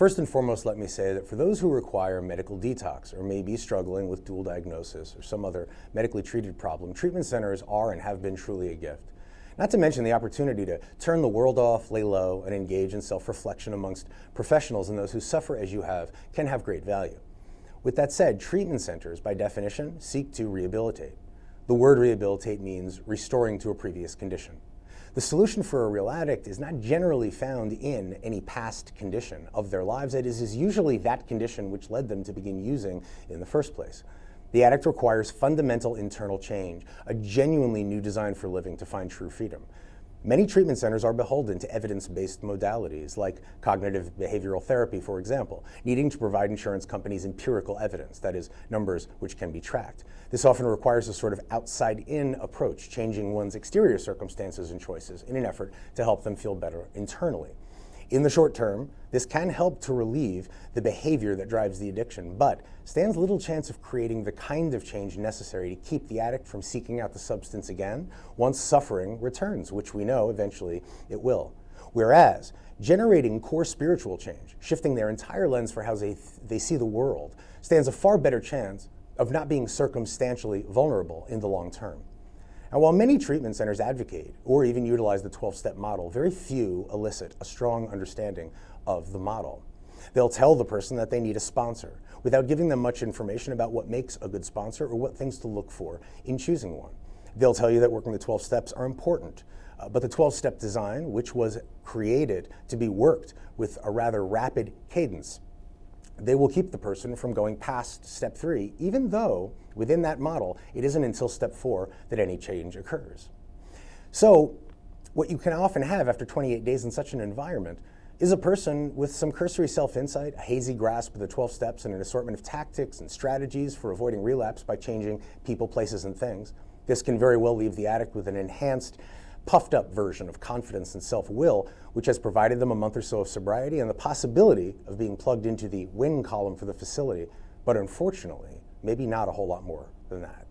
First and foremost, let me say that for those who require medical detox or may be struggling with dual diagnosis or some other medically treated problem, treatment centers are and have been truly a gift. Not to mention the opportunity to turn the world off, lay low, and engage in self-reflection amongst professionals and those who suffer as you have can have great value. With that said, treatment centers, by definition, seek to rehabilitate. The word rehabilitate means restoring to a previous condition. The solution for a real addict is not generally found in any past condition of their lives. It is usually that condition which led them to begin using in the first place. The addict requires fundamental internal change, a genuinely new design for living to find true freedom. Many treatment centers are beholden to evidence-based modalities like cognitive behavioral therapy, for example, needing to provide insurance companies empirical evidence, that is, numbers which can be tracked. This often requires a sort of outside-in approach, changing one's exterior circumstances and choices in an effort to help them feel better internally. In the short term, this can help to relieve the behavior that drives the addiction, but stands little chance of creating the kind of change necessary to keep the addict from seeking out the substance again once suffering returns, which we know eventually it will. Whereas generating core spiritual change, shifting their entire lens for how they see the world, stands a far better chance of not being circumstantially vulnerable in the long term. Now, while many treatment centers advocate or even utilize the 12-step model, very few elicit a strong understanding of the model. They'll tell the person that they need a sponsor without giving them much information about what makes a good sponsor or what things to look for in choosing one. They'll tell you that working the 12 steps are important, but the 12-step design, which was created to be worked with a rather rapid cadence, they will keep the person from going past step 3, even though within that model, it isn't until step 4 that any change occurs. So what you can often have after 28 days in such an environment is a person with some cursory self-insight, a hazy grasp of the 12 steps, and an assortment of tactics and strategies for avoiding relapse by changing people, places, and things. This can very well leave the addict with an enhanced, puffed-up version of confidence and self-will, which has provided them a month or so of sobriety and the possibility of being plugged into the win column for the facility, but unfortunately, maybe not a whole lot more than that.